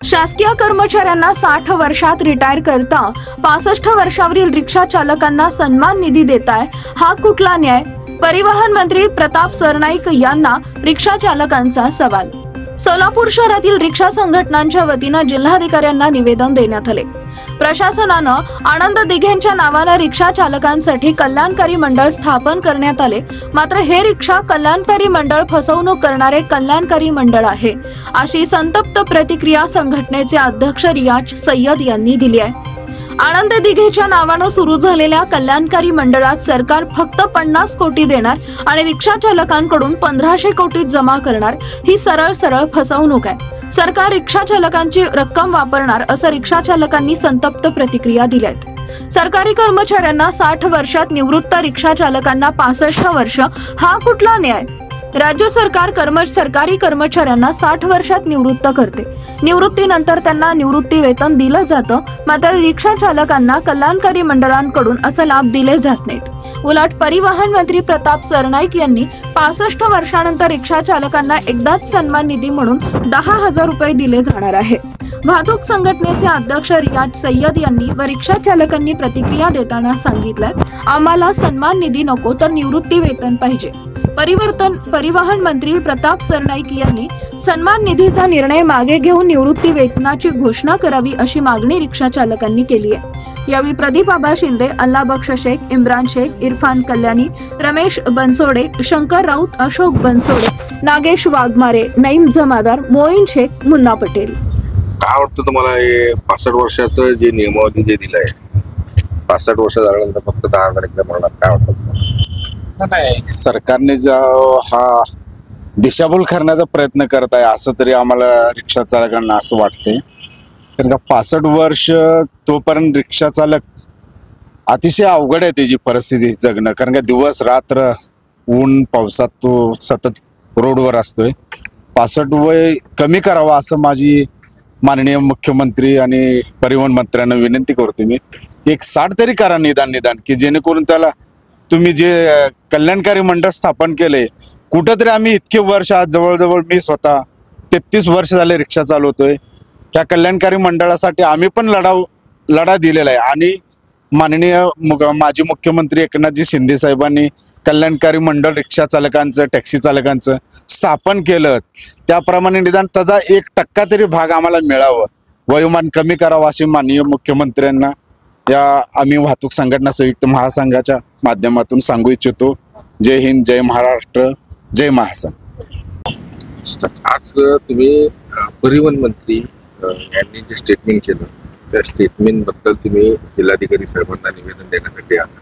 शासकीय कर्मचाऱ्यांना 60 वर्षात रिटायर करता 65 वर्षावरील रिक्षा चालकांना सन्मान निधी देताय, हा कुठला न्याय? परिवहन मंत्री प्रताप सरनाईक यांना रिक्षा चालकांचा सवाल। सोलापूर शहरातील रिक्षा संघटनांच्या वतीने जिल्हाधिकाऱ्यांना निवेदन देण्यात आले। प्रशासनानं आनंद दिघेंच्या नावाने रिक्षा चालकांसाठी कल्याणकारी मंडळ स्थापन करण्यात आले, मात्र हे रिक्षा कल्याणकारी मंडळ फसवणूक करणारे कल्याणकारी मंडळ आहे, अशी संतप्त प्रतिक्रिया संघटनेचे अध्यक्ष रियाज सय्यद यांनी दिली आहे। आनंद दिघेच्या नावाने सुरू झालेल्या कल्याणकारी मंडळात सरकार फक्त 50 कोटी देणार आणि रिक्षा चालकांकडून 1500 कोटी जमा करणार, ही सरळ फसवणूक आहे। सरकार रिक्षा चालकांची रक्कम वापरणार असं रिक्षा चालकांनी संतप्त प्रतिक्रिया दिल्यात। सरकारी कर्मचाऱ्यांना 60 वर्षात निवृत्त, रिक्षा चालकांना 65 वर्ष, हा कुठला न्याय? राज्य सरकार सरकारी कर्मचाऱ्यांना 60 वर्षात निवृत्त करते, निवृत्तीनंतर त्यांना निवृत्ती वेतन दिलं जातं, मात्र रिक्षा चालकांना कल्याणकारी मंडळांकडून असं लाभ दिले जात नाहीत। उलट परिवहन मंत्री प्रताप सरनाईक यांनी 65 वर्षानंतर रिक्षा चालकांना एकदाच सन्मान निधी म्हणून 10,000 रुपये दिले जाणार आहे। वाहतूक संघटनेचे अध्यक्ष रियाज सय्यद यांनी व रिक्षा चालकांनी प्रतिक्रिया देताना सांगितलं, आम्हाला सन्मान निधी नको तर निवृत्ती वेतन पाहिजे। परिवहन मंत्री प्रताप सरनाईक यांनी सन्मान निधीचा निर्णय मागे घेऊन निवृत्ती वेतनाची घोषणा करावी, अशी मागणी रिक्षा चालकांनी केली आहे। यावेळी प्रदीप आबा शिंदे, अल्ला बख्श शेख, इम्रान शेख, इरफान कल्याणी, रमेश बनसोडे, शंकर राऊत, अशोक बनसोडे, नागेश वाघमारे, नईम जमादार, मोईन शेख, मुन्ना पटेल। काय वाटतं तुम्हाला हे 65 वर्षाचं जे नियमावली जे दिलंय, 65 वर्ष झाल्यानंतर फक्त 10,000 एकदा मिळणार, काय वाटतं तुम्हाला? नाही, सरकारने जो हा दिशाभूल करण्याचा प्रयत्न करत आहे असं तरी आम्हाला रिक्षा चालकांना असं वाटते। कारण का 65 वर्ष तोपर्यंत रिक्षा चालक अतिशय अवघड आहे त्याची परिस्थिती जगणं, कारण का दिवस रात्र ऊन पावसात तो सतत रोडवर असतोय। 65 वय कमी करावा असं माझी माननीय मुख्यमंत्री आणि परिवहन मंत्र्यांना विनंती करतो मी। एक 60 तरी करा निदान, की जेणेकरून त्याला तुम्ही जे कल्याणकारी मंडळ स्थापन केले, कुठंतरी आम्ही इतके वर्ष, आज जवळजवळ मी स्वतः 33 वर्ष झाले रिक्षा चालवतोय, त्या कल्याणकारी मंडळासाठी आम्ही पण लढा दिलेला आहे आणि माननीय माजी मुख्यमंत्री एकनाथजी शिंदे साहेबांनी कल्याणकारी मंडळ रिक्षा चालकांचं, टॅक्सी चालकांचं स्थापन केलं, त्याप्रमाणे निदान त्याचा 1% तरी भाग आम्हाला मिळावं, वयोमान कमी करावं अशी माननीय मुख्यमंत्र्यांना या आम्ही वाहतूक संघटना संयुक्त महासंघाच्या माध्यमातून सांगू इच्छितो। जय हिंद, जय महाराष्ट्र, जय महासंघ। आज तुम्ही परिवहन मंत्री यांनी जे स्टेटमेंट केलं, त्या स्टेटमेंट बद्दल तुम्ही जिल्हाधिकारी साहेबांना निवेदन देण्यासाठी आला,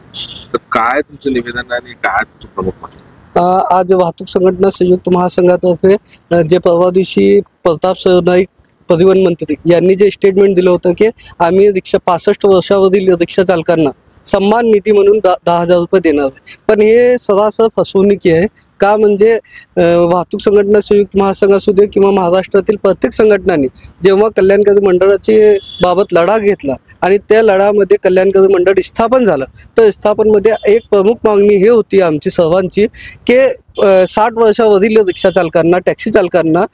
तर काय तुमचं निवेदन आणि काय तुमचं प्रमुख मत? आज वाहतूक संघटना संयुक्त महासंघातर्फे जे परवा दिवशी प्रताप सरनाईक परिवहन मंत्री यांनी जे स्टेटमेंट दिलं होतं की आम्ही 65 वर्षावरील रिक्षा चालकांना सन्मान निधी म्हणून 10,000 रुपये देणार आहे, पण हे सरासर फसवणुकी आहे। का म्हणजे वाहतूक संघटना संयुक्त महासंघ असू दे किंवा महाराष्ट्रातील प्रत्येक संघटनांनी जेव्हा कल्याणकारी मंडळाचे बाबत लढा घेतला आणि त्या लढ्यामध्ये कल्याणकारी मंडळ स्थापन झालं, तर स्थापनमध्ये एक प्रमुख मागणी हे होती आमची सर्वांची की 60 वर्षावरील रिक्षा चालकांना, टॅक्सी चालकांना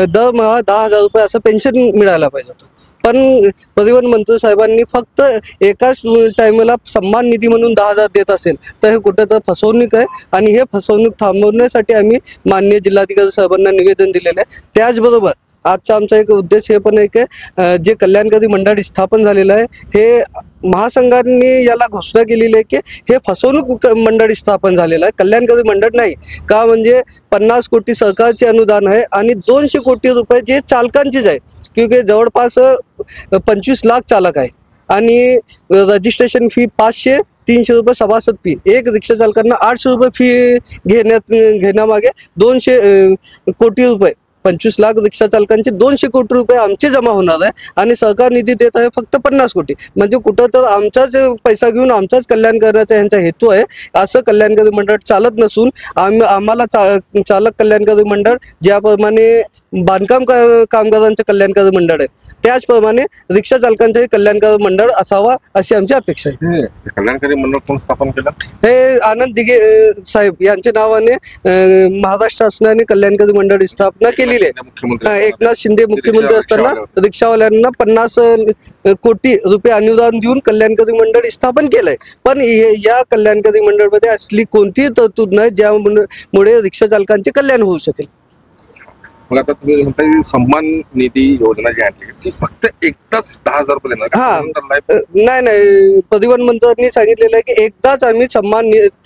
दरमहा 10,000 रुपये असं पेन्शन मिळायला पाहिजे होतं। पण परिवहन मंत्री साहेबांनी फक्त एकाच टायमाला सन्मान निधी म्हणून 10,000 देत असेल तर हे कुठं तर फसवणूक आहे आणि हे फसवणूक थांबवण्यासाठी आम्ही माननीय जिल्हाधिकारी साहेबांना निवेदन दिलेलं आहे। त्याचबरोबर आजचा आमचा एक उद्देश हे पण आहे की जे कल्याणकारी मंडळ स्थापन झालेलं आहे, हे महासंघाने याला घोषणा केलेली आहे की हे फसवणूक मंडळ स्थापन झालेलं आहे, कल्याणकारी मंडळ नाही। का म्हणजे 50 कोटी सरकारचे अनुदान आहे आणि 200 कोटी रुपये जे चालकांचेच आहे, क्योंकि जवळपास 25 लाख चालक आहे आणि रजिस्ट्रेशन फी 500, 300 रुपये सभासद फी, एक रिक्षा चालकांना 800 रुपये फी घेण्यामागे 200 कोटी रुपये, 25 लाख रिक्षा चालकांचे 200 कोटी रुपये आमचे जमा होणार आहे आणि सरकार निधी देत आहे फक्त 50 कोटी। म्हणजे कुठं तर आमचाच पैसा घेऊन आमचाच कल्याण करण्याचा यांचा हेतू आहे, असं कल्याणकारी मंडळ चालत नसून आम्हाला चालक कल्याणकारी मंडळ ज्याप्रमाणे बांधकाम कामगारांचे कल्याणकारी मंडळ आहे, त्याचप्रमाणे रिक्षा चालकांचे कल्याणकारी मंडळ असावा अशी आमची अपेक्षा आहे। कल्याणकारी मंडळ कोण स्थापन केलं? हे आनंद दिघे साहेब यांच्या नावाने महाराष्ट्र शासनाने कल्याणकारी मंडळ स्थापना केली दिले. मुख्यमंत्री एकनाथ शिंदे मुख्यमंत्री असताना रिक्षावाल्यांना 50 कोटी रुपये अनुदान देऊन कल्याणकारी मंडळ स्थापन केलंय. पण या कल्याणकारी मंडळमध्ये असली कोणतीही तरतूद नाही ज्यामुळे रिक्षा चालकांचे कल्याण होऊ शकेल. मला आता तुम्ही म्हणता की सन्मान निधी योजना जी आणली ती फक्त एकदाच 10,000 रुपये देणार का? हा. नंतर life- नाही परिवहन मंत्र्यांनी सांगितलेलं आहे की एकदाच आम्ही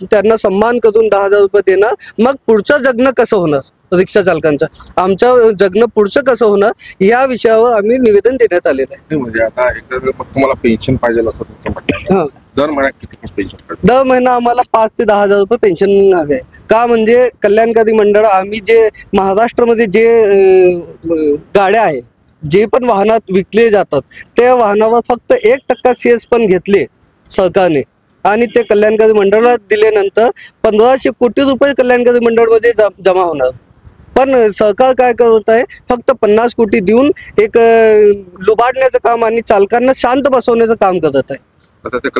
त्यांना सन्मान करून 10,000 रुपये देणार. मग पुढचं जगणं कसं होणार रिक्षा चालकांचं, आमचं जगणं पुढचं कसं होणार या विषयावर आम्ही निवेदन देण्यात आलेलं आहे. नाही, म्हणजे आता एकदा फक्त मला पेन्शन पाहिजे असं तुमचं म्हणणं आहे. हा. दर महिन्यात किती पेन्शन पाहिजे? दर महिना आम्हाला 5 ते 10,000 रुपये पेन्शन हवे आहे. का म्हणजे कल्याणकारी मंडळ आम्ही जे महाराष्ट्रामध्ये जे गाड्या आहेत, जे पण वाहनात विकले जातात त्या वाहनावर फक्त 1% सेस पण घेतले सरकारने आणि ते कल्याणकारी मंडळाला दिल्यानंतर 1,500 कोटी रुपये कल्याणकारी मंडळमध्ये जमा होणार. पण सरकार काय करत आहे, फक्त 50 कोटी देऊन एक लुबाडण्याचं काम आणि चालकांना शांत बसवण्याचं काम करत आहे. आता त्या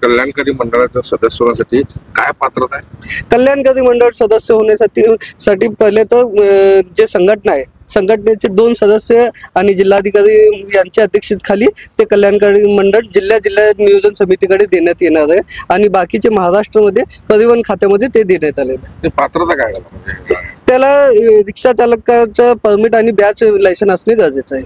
कल्याणकारी मंडळाच्या सदस्य होण्यासाठी काय पात्रता आहे? कल्याणकारी मंडळ सदस्य होण्यासाठी पहिले तर जे संघटना आहे संघटनेचे 2 सदस्य आणि जिल्हाधिकारी यांच्या अध्यक्षतेखाली ते कल्याणकारी मंडळ जिल्हा नियोजन समितीकडे देण्यात येणार आहे आणि बाकीचे महाराष्ट्रामध्ये परिवहन खात्यामध्ये ते देण्यात आलेले आहे. ते पात्रता काय झालं म्हणजे त्याला रिक्षा चालकाचं परमिट आणि बॅच लायसन असणे गरजेचं आहे.